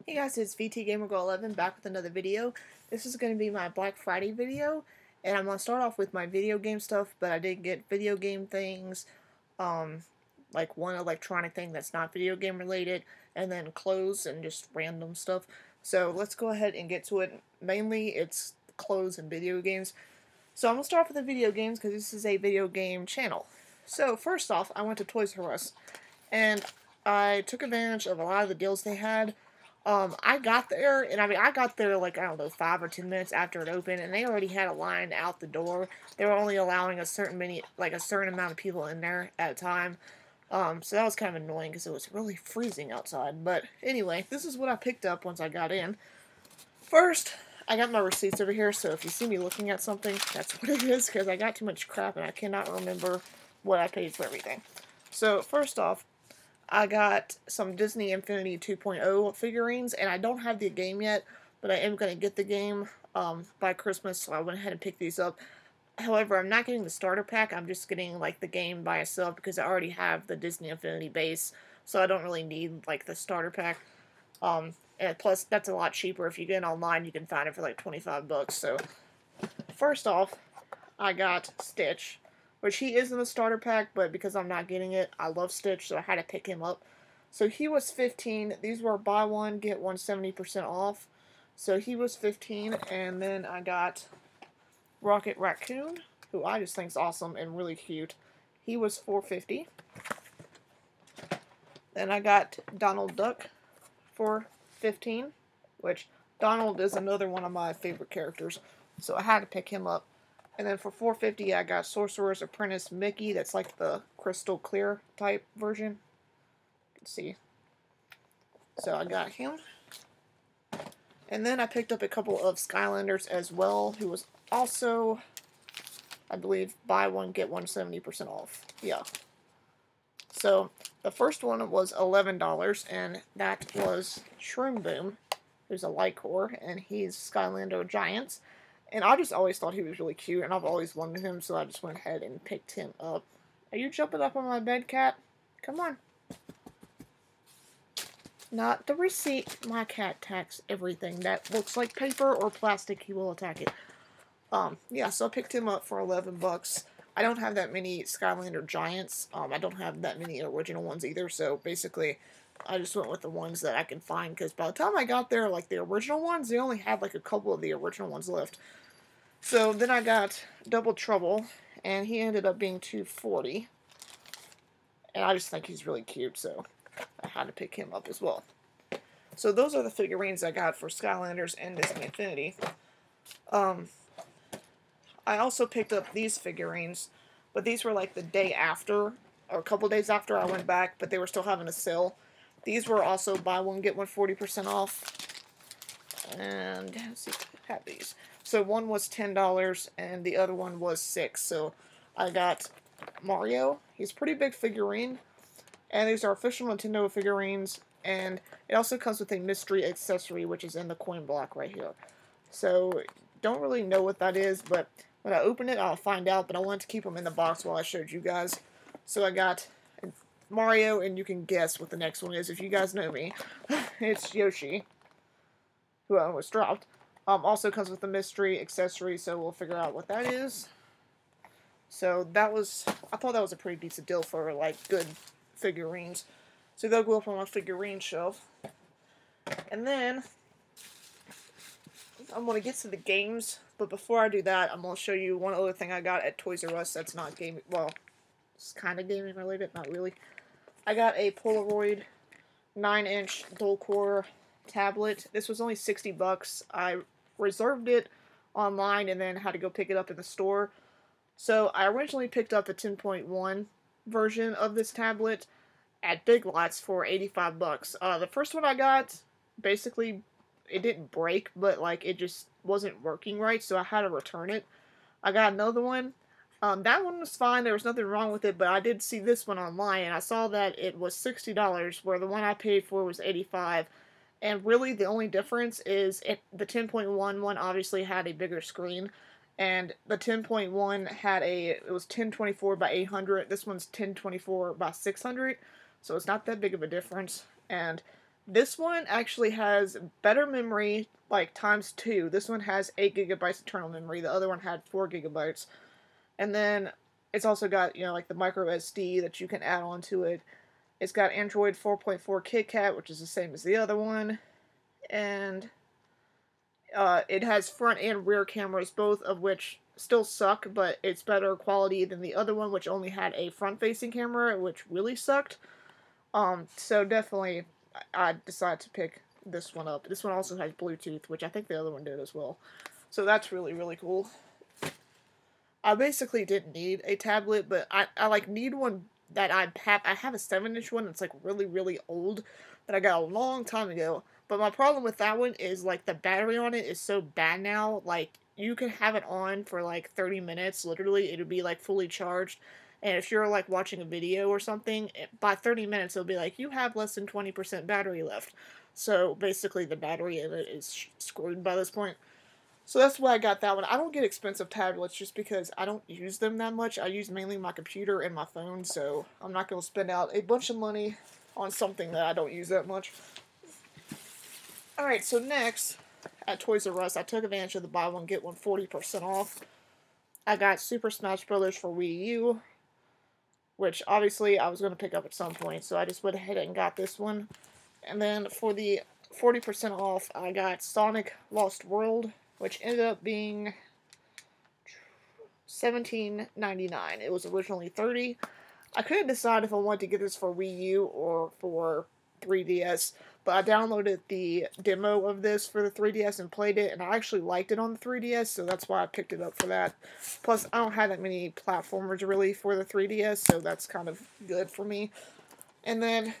Hey guys, it's VTGamerGirl11 back with another video. This is going to be my Black Friday video, and I'm going to start off with my video game stuff, but I did get video game things, um, like one electronic thing that's not video game related, and then clothes and just random stuff. So let's go ahead and get to it. Mainly it's clothes and video games. So I'm going to start off with the video games because this is a video game channel. So first off, I went to Toys R Us, and I took advantage of a lot of the deals they had. I got there, and I got there like, I don't know, 5 or 10 minutes after it opened, and they already had a line out the door. They were only allowing a certain amount of people in there at a time. So that was kind of annoying because it was really freezing outside. But anyway, this is what I picked up once I got in. First, I got my receipts over here, so if you see me looking at something, that's what it is, because I got too much crap and I cannot remember what I paid for everything. So, first off, I got some Disney Infinity 2.0 figurines, and I don't have the game yet, but I am going to get the game by Christmas, so I went ahead and picked these up. However, I'm not getting the starter pack, I'm just getting like the game by itself because I already have the Disney Infinity base, so I don't really need like the starter pack. And plus, that's a lot cheaper. If you get it online, you can find it for like 25 bucks. So, first off, I got Stitch, which he is in the starter pack, but because I'm not getting it, I love Stitch, so I had to pick him up. So he was 15. These were buy one, get one 70% off. So he was 15, and then I got Rocket Raccoon, who I just think is awesome and really cute. He was $4.50. Then I got Donald Duck for 15, which Donald is another one of my favorite characters, so I had to pick him up. And then for $4.50, I got Sorcerer's Apprentice Mickey. That's like the crystal clear type version. You can see. So I got him. And then I picked up a couple of Skylanders as well, who was also, I believe, buy one, get one 70% off. Yeah. So the first one was $11, and that was Shroom Boom, who's a Lycor, and he's Skylander Giants. And I just always thought he was really cute, and I've always wanted him, so I just went ahead and picked him up. Are you jumping up on my bed, cat? Come on. Not the receipt. My cat attacks everything that looks like paper or plastic. He will attack it. Yeah, so I picked him up for 11 bucks. I don't have that many Skylander Giants. I don't have that many original ones either, so basically I just went with the ones that I can find, because by the time I got there, like the original ones, they only had like a couple of the original ones left. So then I got Double Trouble, and he ended up being $2.40. And I just think he's really cute, so I had to pick him up as well. So those are the figurines I got for Skylanders and Disney Infinity. I also picked up these figurines, but these were like the day after, or a couple days after I went back, but they were still having a sale. These were also buy one, get one 40% off. And let's see, I have these. So one was $10 and the other one was $6. So I got Mario. He's a pretty big figurine. And these are official Nintendo figurines. And it also comes with a mystery accessory, which is in the coin block right here. So don't really know what that is, but when I open it, I'll find out. But I wanted to keep them in the box while I showed you guys. So I got Mario, and you can guess what the next one is if you guys know me. It's Yoshi, who I almost dropped. Also comes with a mystery accessory, so we'll figure out what that is. So that was, I thought that was a pretty decent deal for like good figurines. So they'll go up on my figurine shelf. And then I'm going to get to the games, but before I do that, I'm going to show you one other thing I got at Toys R Us that's not gaming, well, it's kind of gaming related, not really. I got a Polaroid 9-inch dual-core tablet. This was only 60 bucks. I reserved it online and then had to go pick it up in the store. So I originally picked up the 10.1 version of this tablet at Big Lots for 85 bucks. The first one I got, basically, it didn't break, but like it just wasn't working right, so I had to return it. I got another one. That one was fine, there was nothing wrong with it, but I did see this one online, and I saw that it was $60, where the one I paid for was $85. And really, the only difference is the 10.1 one obviously had a bigger screen, and the 10.1 had it was 1024 by 800. This one's 1024 by 600, so it's not that big of a difference. And This one actually has better memory, like times 2. This one has 8 gigabytes internal memory. The other one had 4 gigabytes. And then it's also got, like the micro SD that you can add on to it. It's got Android 4.4 KitKat, which is the same as the other one. And it has front and rear cameras, both of which still suck, but it's better quality than the other one, which only had a front-facing camera, which really sucked. So definitely, I decided to pick this one up. This one also has Bluetooth, which I think the other one did as well. So that's really, really cool. I basically didn't need a tablet, but I like need one that I have a 7-inch one that's like really, really old that I got a long time ago. But my problem with that one is like the battery on it is so bad now. Like you can have it on for like 30 minutes, literally it'll be like fully charged. And if you're like watching a video or something, by 30 minutes it'll be like you have less than 20% battery left. So basically the battery in it is screwed by this point. So that's why I got that one. I don't get expensive tablets just because I don't use them that much. I use mainly my computer and my phone, so I'm not going to spend out a bunch of money on something that I don't use that much. Alright, so next, at Toys R Us, I took advantage of the buy one, get one 40% off. I got Super Smash Bros. For Wii U, which obviously I was going to pick up at some point, so I just went ahead and got this one. And then for the 40% off, I got Sonic Lost World, which ended up being $17.99. It was originally $30. I couldn't decide if I wanted to get this for Wii U or for 3DS, but I downloaded the demo of this for the 3DS and played it, and I actually liked it on the 3DS, so that's why I picked it up for that. Plus, I don't have that many platformers really for the 3DS, so that's kind of good for me. And then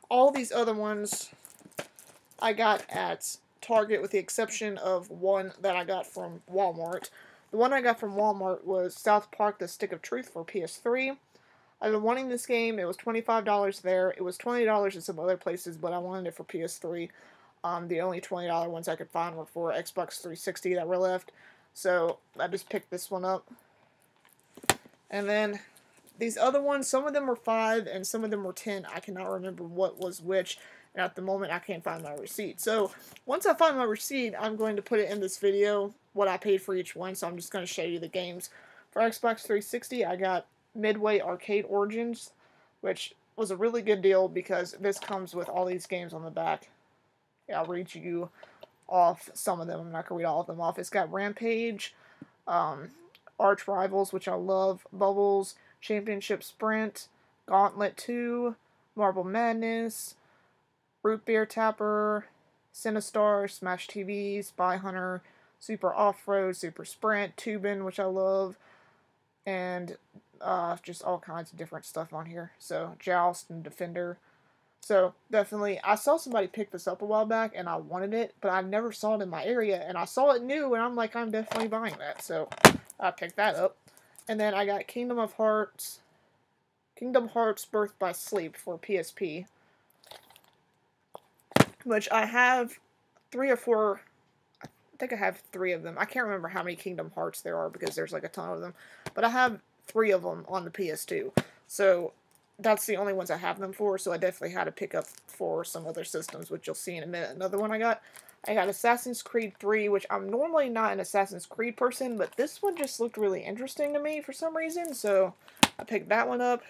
all these other ones I got at Target, with the exception of one that I got from Walmart. The one I got from Walmart was South Park: The Stick of Truth for PS3. I've been wanting this game. It was $25 there. It was $20 in some other places, but I wanted it for PS3. The only $20 ones I could find were for Xbox 360 that were left. So I just picked this one up. And then these other ones, some of them were $5 and some of them were $10. I cannot remember what was which. And at the moment, I can't find my receipt. So, once I find my receipt, I'm going to put it in this video, what I paid for each one. So, I'm just going to show you the games. For Xbox 360, I got Midway Arcade Origins, which was a really good deal because this comes with all these games on the back. Yeah, I'll read you off some of them. I'm not going to read all of them off. It's got Rampage, Arch Rivals, which I love, Bubbles, Championship Sprint, Gauntlet 2, Marble Madness, Root Beer Tapper, Sinistar, Smash TV, Spy Hunter, Super Off-Road, Super Sprint, Tubin, which I love, and just all kinds of different stuff on here. So, Joust and Defender. So, definitely, I saw somebody pick this up a while back, and I wanted it, but I never saw it in my area, and I saw it new, and I'm like, I'm definitely buying that. So, I picked that up. And then I got Kingdom Hearts Birth by Sleep for PSP, which I have 3 or 4, I think I have 3 of them. I can't remember how many Kingdom Hearts there are because there's like a ton of them, but I have 3 of them on the PS2, so that's the only ones I have them for, so I definitely had to pick up for some other systems, which you'll see in a minute. Another one I got Assassin's Creed 3, which I'm normally not an Assassin's Creed person, but this one just looked really interesting to me for some reason, so I picked that one up.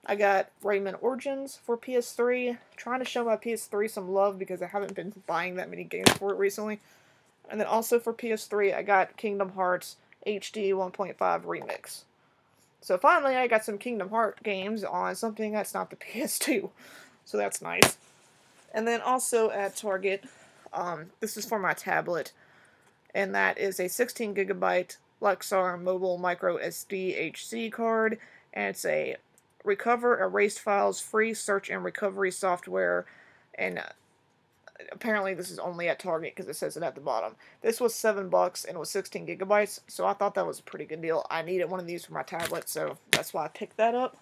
I got Rayman Origins for PS3. Trying to show my PS3 some love because I haven't been buying that many games for it recently. And then also for PS3, I got Kingdom Hearts HD 1.5 Remix. So finally, I got some Kingdom Hearts games on something that's not the PS2. So that's nice. And then also at Target, this is for my tablet. And that is a 16 gigabyte Lexar Mobile Micro SD HC card. And it's a recover erased files free search and recovery software, and apparently this is only at Target because it says it at the bottom. This was $7 and it was 16 gigabytes, so I thought that was a pretty good deal. I needed one of these for my tablet, so that's why I picked that up.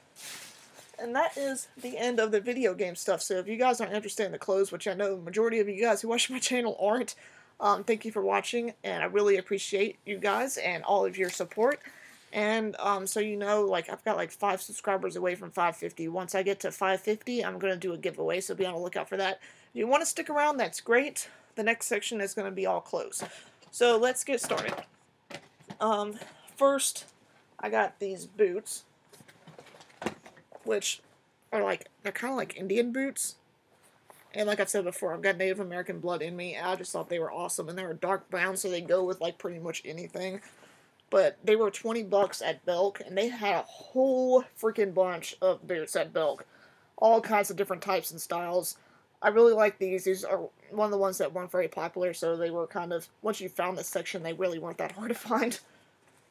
And that is the end of the video game stuff. So if you guys aren't interested in the clothes, which I know the majority of you guys who watch my channel aren't, thank you for watching, and I really appreciate you guys and all of your support. And so you know, like I've got like 5 subscribers away from 550. Once I get to 550, I'm gonna do a giveaway, so be on the lookout for that. If you want to stick around, that's great. The next section is gonna be all clothes. So let's get started. First, I got these boots, which are like, they're kind of like Indian boots. And like I've said before, I've got Native American blood in me, and I just thought they were awesome. And they were dark brown, so they go with like pretty much anything. But they were 20 bucks at Belk, and they had a whole freaking bunch of boots at Belk. All kinds of different types and styles. I really like these. These are one of the ones that weren't very popular, so they were kind of, once you found this section, they really weren't that hard to find.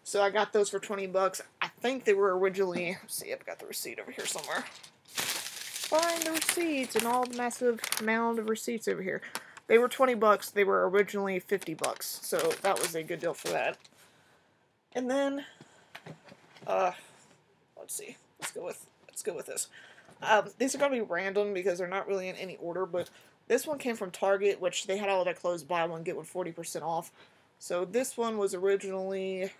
So I got those for 20 bucks. I think they were originally, let's see, I've got the receipt over here somewhere. Find the receipts and all the massive mound of receipts over here. They were 20 bucks. They were originally 50 bucks. So that was a good deal for that. And then, let's see. Let's go with this. These are gonna be random because they're not really in any order, but this one came from Target, which they had all their clothes buy one get one 40% off. So this one was originally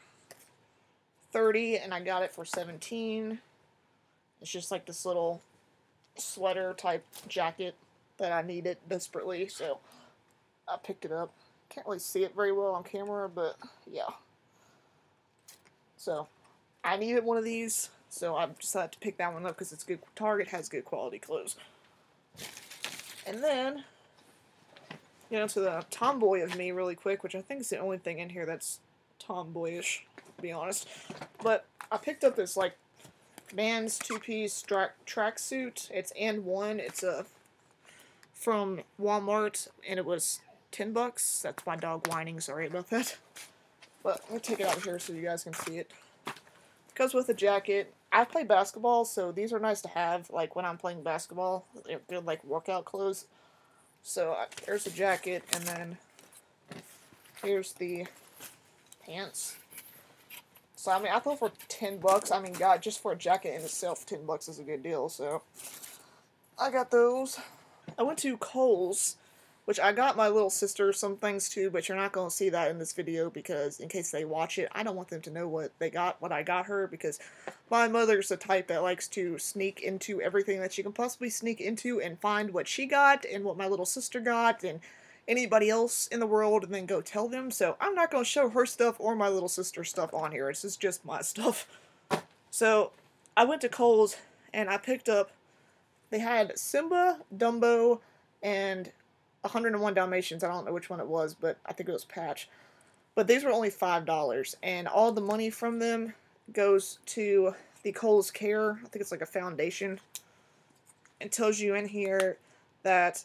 30, and I got it for 17. It's just like this little sweater type jacket that I needed desperately, so I picked it up. Can't really see it very well on camera, but yeah. So I needed one of these, so I decided to pick that one up because it's good. Target has good quality clothes. And then, you know, to the tomboy of me really quick, which I think is the only thing in here that's tomboyish, to be honest. But I picked up this like Vans 2-piece tracksuit. It's and one. It's from Walmart, and it was 10 bucks. That's my dog whining. Sorry about that. But I'm gonna take it out here so you guys can see it. It comes with a jacket. I play basketball, so these are nice to have. Like when I'm playing basketball, they're like workout clothes. So there's the jacket, and then here's the pants. So, I mean, I thought for 10 bucks, I mean, God, just for a jacket in itself, 10 bucks is a good deal, so I got those. I went to Kohl's, which I got my little sister some things too, but you're not going to see that in this video because in case they watch it, I don't want them to know what I got her, because my mother's the type that likes to sneak into everything that she can possibly sneak into and find what she got and what my little sister got and anybody else in the world and then go tell them. So I'm not going to show her stuff or my little sister's stuff on here. This is just my stuff. So I went to Kohl's and I picked up, they had Simba, Dumbo, and 101 Dalmatians. I don't know which one it was, but I think it was Patch. But these were only $5, and all the money from them goes to the Kohl's Care. I think it's like a foundation. It tells you in here that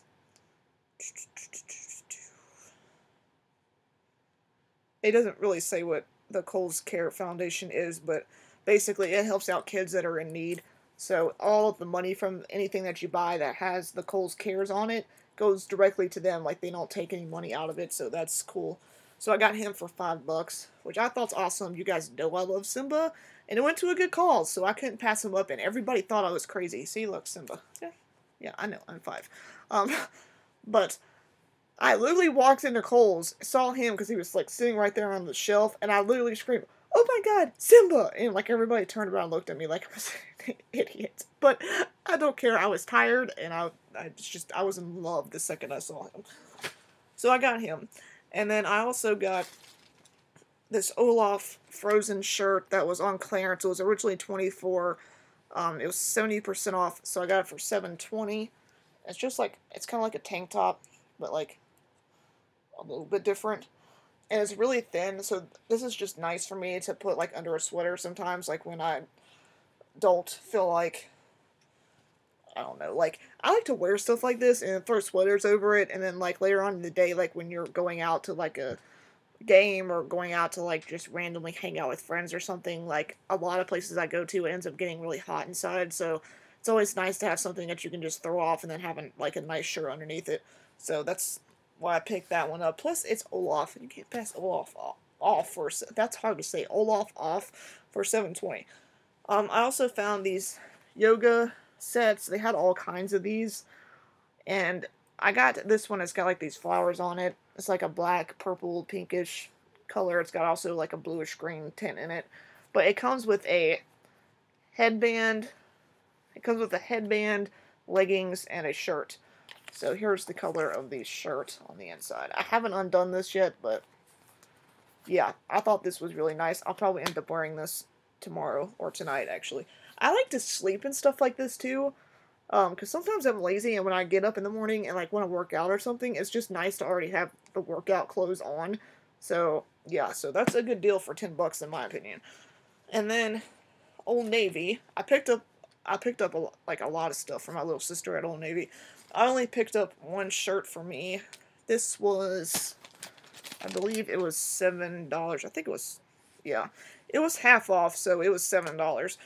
it doesn't really say what the Kohl's Care Foundation is, but basically it helps out kids that are in need. So all of the money from anything that you buy that has the Kohl's Cares on it goes directly to them. Like, they don't take any money out of it, so that's cool. So I got him for $5, which I thought's awesome. You guys know I love Simba, and it went to a good cause, so I couldn't pass him up, and everybody thought I was crazy. See, look, Simba. Yeah, I know, I'm 5. But I literally walked into Kohl's, saw him because he was like sitting right there on the shelf, and I literally screamed, "Oh my God, Simba!" And like everybody turned around and looked at me like I was an idiot. But I don't care. I was tired, and I was in love the second I saw him. So I got him, and then I also got this Olaf Frozen shirt that was on clearance. It was originally $24. It was 70% off, so I got it for $7.20. It's just like, it's kind of like a tank top, but like a little bit different. And it's really thin, so this is just nice for me to put like under a sweater sometimes, like when I don't feel like, I don't know, like, I like to wear stuff like this and throw sweaters over it, and then like later on in the day, like when you're going out to like a game or going out to like just randomly hang out with friends or something, like a lot of places I go to, it ends up getting really hot inside, so it's always nice to have something that you can just throw off and then have like a nice shirt underneath it. So that's why I picked that one up. Plus, it's Olaf. You can't pass Olaf off for, that's hard to say, Olaf off for $7.20. I also found these yoga sets. They had all kinds of these, and I got this one. It's got like these flowers on it. It's like a black, purple, pinkish color. It's got also like a bluish green tint in it. But it comes with a headband. It comes with a headband, leggings, and a shirt. So here's the color of the shirt on the inside. I haven't undone this yet, but yeah, I thought this was really nice. I'll probably end up wearing this tomorrow, or tonight, actually. I like to sleep and stuff like this, too. Because sometimes I'm lazy, and when I get up in the morning and, like, want to work out or something, it's just nice to already have the workout clothes on. So, yeah, so that's a good deal for $10 in my opinion. And then, Old Navy, I picked up a lot of stuff for my little sister at Old Navy. I only picked up one shirt for me. This was, I believe it was $7. I think it was, yeah. It was half off, so it was $7.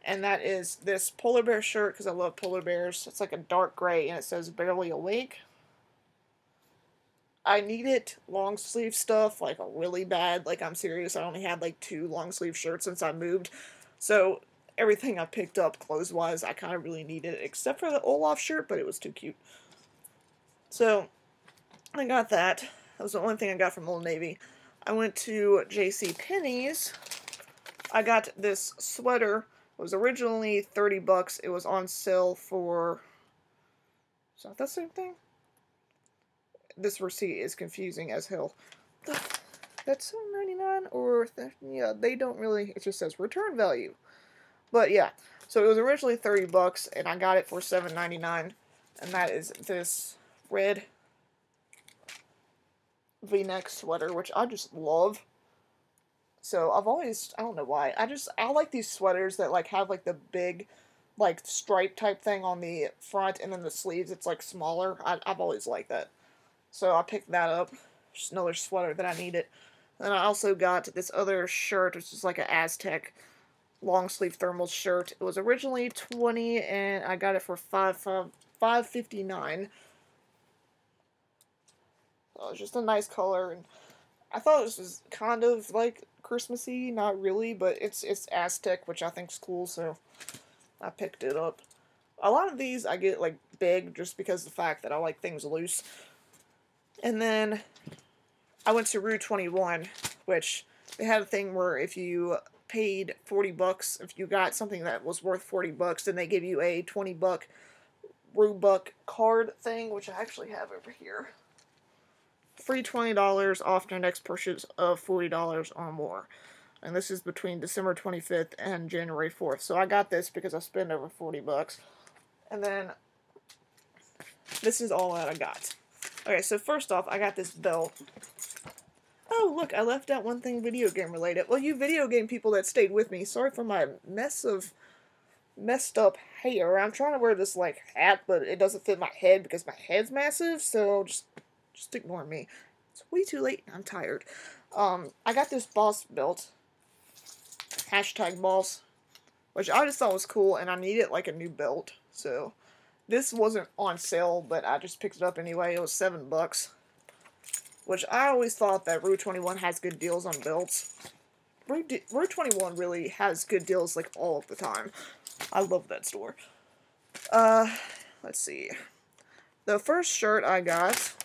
And that is this polar bear shirt, because I love polar bears. It's like a dark gray, and it says Barely Awake. I needed long sleeve stuff, like, really bad. Like, I'm serious, I only had, like, 2 long sleeve shirts since I moved. So, everything I picked up, clothes-wise, I kind of really needed, except for the Olaf shirt, but it was too cute. So, I got that. That was the only thing I got from Old Navy. I went to JCPenney's. I got this sweater. It was originally $30. It was on sale for... Is that the same thing? This receipt is confusing as hell. That's $7.99 or... yeah, they don't really... It just says return value. But yeah, so it was originally $30 and I got it for $7.99. And that is this red V-neck sweater, which I just love. So I've always, I don't know why, I like these sweaters that like have like the big like stripe type thing on the front, and then the sleeves it's like smaller. I've always liked that. So I picked that up. Just another sweater that I needed. And I also got this other shirt, which is like an Aztec long sleeve thermal shirt. It was originally $20 and I got it for $5.59. So it's just a nice color, and I thought this was kind of like Christmassy, not really, but it's Aztec, which I think's cool, so I picked it up. A lot of these I get like big just because of the fact that I like things loose. And then I went to Rue 21, which they had a thing where if you paid $40, if you got something that was worth $40, then they give you a $20 Rue Buck card thing, which I actually have over here. Free $20 off your next purchase of $40 or more. And this is between December 25th and January 4th. So I got this because I spent over $40. And then this is all that I got. Okay, so first off, I got this belt. Oh, look, I left out one thing video game related. Well, you video game people that stayed with me, sorry for my messed up hair. I'm trying to wear this, like, hat, but it doesn't fit my head because my head's massive, so just ignore me. It's way too late and I'm tired. I got this boss belt. #boss. Which I just thought was cool, and I needed, like, a new belt, so... This wasn't on sale, but I just picked it up anyway. It was $7. Which I always thought that Rue 21 has good deals on belts. Rue 21 really has good deals, like, all of the time. I love that store. Let's see. The first shirt I got,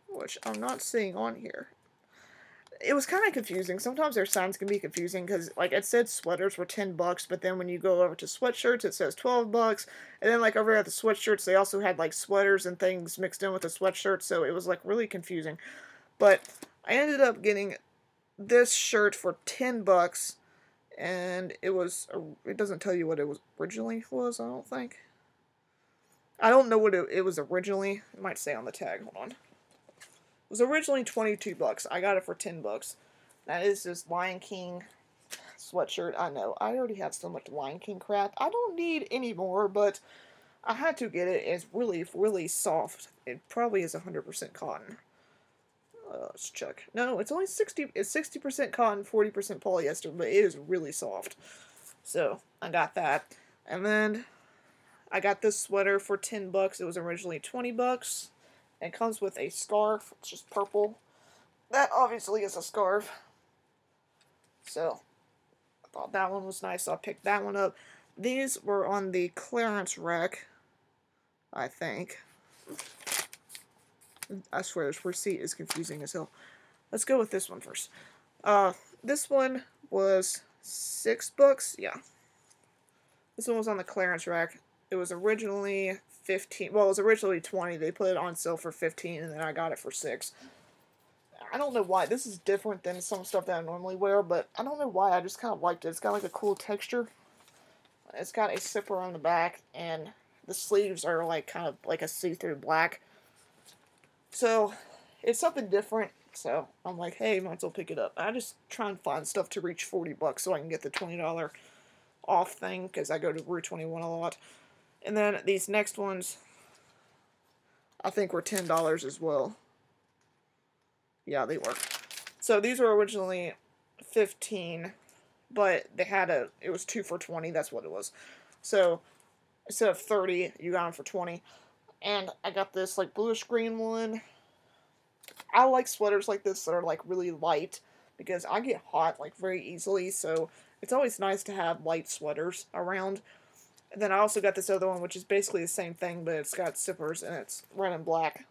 which I'm not seeing on here. It was kind of confusing. Sometimes their signs can be confusing because, like, it said sweaters were $10, but then when you go over to sweatshirts, it says $12. And then, like, over at the sweatshirts, they also had, like, sweaters and things mixed in with the sweatshirts, so it was, like, really confusing. But I ended up getting this shirt for $10, and it was, it doesn't tell you what it was originally was, I don't think. I don't know what it was originally. It might say on the tag. Hold on. It was originally $22. I got it for $10. That is this Lion King sweatshirt. I know, I already have so much Lion King crap. I don't need any more, but I had to get it. It's really, really soft. It probably is 100% cotton. Let's check. No, it's only 60% cotton, 40% polyester, but it is really soft. So, I got that. And then, I got this sweater for $10. It was originally $20. It comes with a scarf. It's just purple. That obviously is a scarf. So, I thought that one was nice, so I picked that one up. These were on the clearance rack, I think. I swear this receipt is confusing as hell. Let's go with this one first. This one was $6. Yeah. This one was on the clearance rack. It was originally 15. Well, it was originally 20. They put it on sale for 15, and then I got it for 6. I don't know why. This is different than some stuff that I normally wear, but I don't know why. I just kind of liked it. It's got like a cool texture. It's got a zipper on the back, and the sleeves are like kind of like a see-through black. So it's something different. So I'm like, hey, might as well pick it up. I just try and find stuff to reach $40 so I can get the $20 off thing, because I go to Rue 21 a lot. And then these next ones, I think were $10 as well. Yeah, they were. So these were originally 15, but they had it was 2 for 20, that's what it was. So instead of 30, you got them for 20. And I got this like bluish green one. I like sweaters like this that are like really light, because I get hot like very easily, so it's always nice to have light sweaters around. And then I also got this other one, which is basically the same thing, but it's got zippers and it's red and black.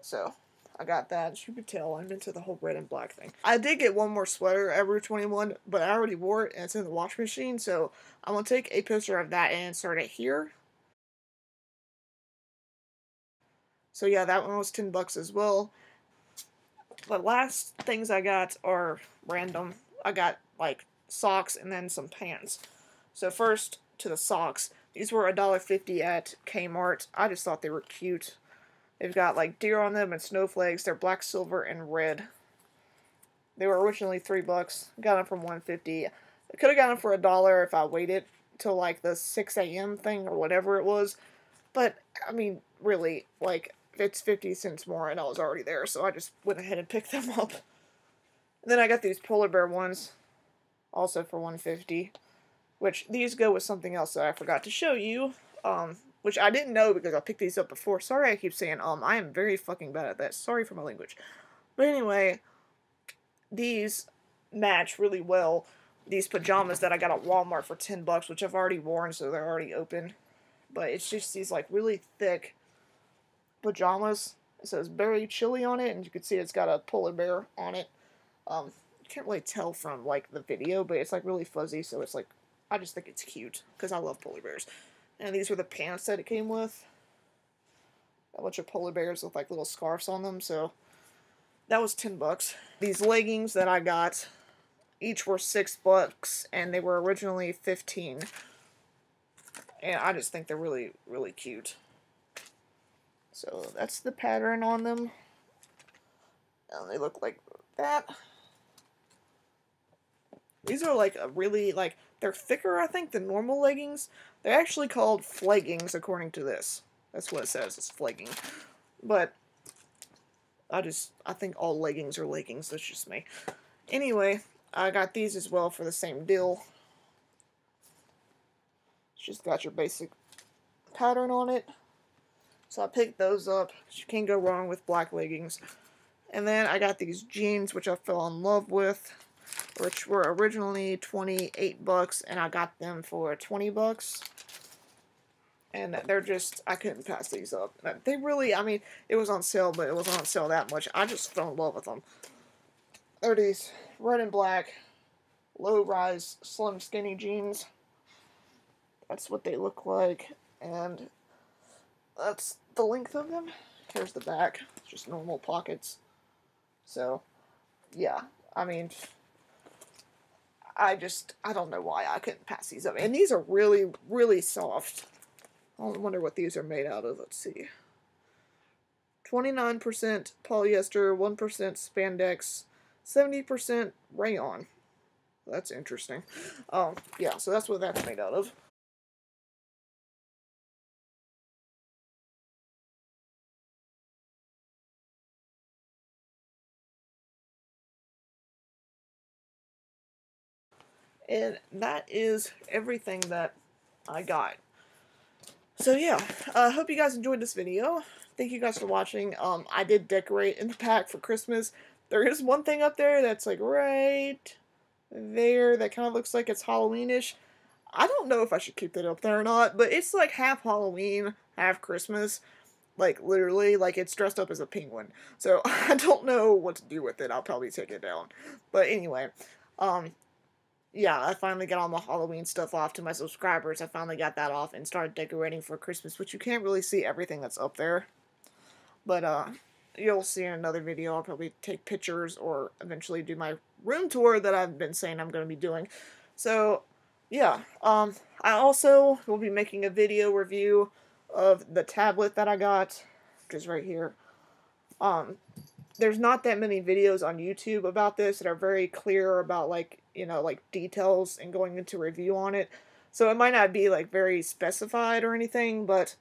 So I got that. As you can tell, I'm into the whole red and black thing. I did get one more sweater at Rue 21, but I already wore it and it's in the washing machine, so I'm going to take a picture of that and insert it here. So yeah, that one was $10 as well. The last things I got are random. I got like socks and then some pants. So first to the socks. These were $1.50 at Kmart. I just thought they were cute. They've got like deer on them and snowflakes. They're black, silver, and red. They were originally $3. Got them from $1.50. I could have gotten them for $1 if I waited till like the 6 a.m. thing or whatever it was. But I mean, really, like, it's 50 cents more and I was already there, so I just went ahead and picked them up. And then I got these polar bear ones, also for $1.50, which these go with something else that I forgot to show you, which I didn't know because I picked these up before. Sorry I keep saying I am very fucking bad at that. Sorry for my language. But anyway, these match really well these pajamas that I got at Walmart for $10, which I've already worn, so they're already open. But it's just these like really thick pajamas. It says Berry Chili on it, and you can see it's got a polar bear on it. You can't really tell from like the video, but it's like really fuzzy, so it's like, I just think it's cute because I love polar bears. And these were the pants that it came with. A bunch of polar bears with like little scarves on them, so that was $10. These leggings that I got, each were $6, and they were originally 15. And I just think they're really, really cute. So that's the pattern on them. And they look like that. These are like a really, like, they're thicker, I think, than normal leggings. They're actually called fleggings, according to this. That's what it says, it's flegging. But I think all leggings are leggings, that's just me. Anyway, I got these as well for the same deal. It's just got your basic pattern on it. So I picked those up. You can't go wrong with black leggings. And then I got these jeans, which I fell in love with, which were originally $28, and I got them for $20. And they're just, I couldn't pass these up. They really, I mean, it was on sale, but it wasn't on sale that much. I just fell in love with them. They're these red and black, low-rise, slim, skinny jeans. That's what they look like, and that's the length of them. Here's the back, just normal pockets. So, yeah, I mean, I don't know why I couldn't pass these up. And these are really, really soft. I wonder what these are made out of. Let's see. 29% polyester, 1% spandex, 70% rayon. That's interesting. Yeah, so that's what that's made out of. And that is everything that I got. So yeah, I hope you guys enjoyed this video. Thank you guys for watching. I did decorate in the pack for Christmas. There is one thing up there that's like right there that kind of looks like it's Halloweenish. I don't know if I should keep that up there or not, but it's like half Halloween, half Christmas. Like, literally, like, it's dressed up as a penguin. So, I don't know what to do with it. I'll probably take it down. But anyway, yeah, I finally got all my Halloween stuff off to my subscribers. I finally got that off and started decorating for Christmas, which you can't really see everything that's up there. But you'll see in another video. I'll probably take pictures or eventually do my room tour that I've been saying I'm going to be doing. So yeah, I also will be making a video review of the tablet that I got, which is right here. There's not that many videos on YouTube about this that are very clear about, like, you know, like details and going into review on it. So it might not be like very specified or anything, but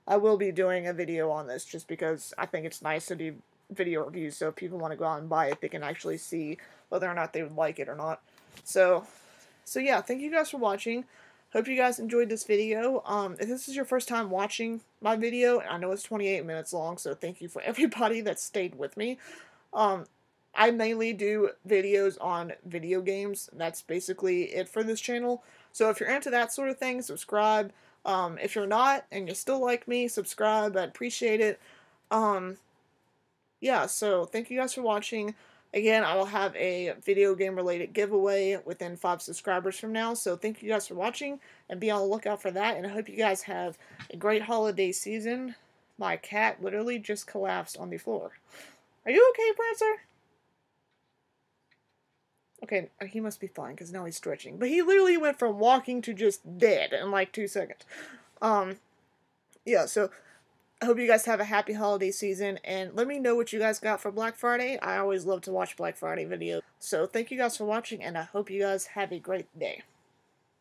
I will be doing a video on this just because I think it's nice to do video reviews, so if people want to go out and buy it, they can actually see whether or not they would like it or not. So yeah, thank you guys for watching. Hope you guys enjoyed this video. If this is your first time watching my video, I know it's 28 minutes long, so thank you for everybody that stayed with me. I mainly do videos on video games. That's basically it for this channel. So if you're into that sort of thing, subscribe. If you're not, and you still like me, subscribe. I'd appreciate it. Yeah, so thank you guys for watching. Again, I will have a video game related giveaway within 5 subscribers from now. So thank you guys for watching, and be on the lookout for that. And I hope you guys have a great holiday season. My cat literally just collapsed on the floor. Are you okay, Prancer? Okay, he must be fine because now he's stretching. But he literally went from walking to just dead in like 2 seconds. Yeah, so I hope you guys have a happy holiday season, and let me know what you guys got for Black Friday. I always love to watch Black Friday videos. So thank you guys for watching, and I hope you guys have a great day.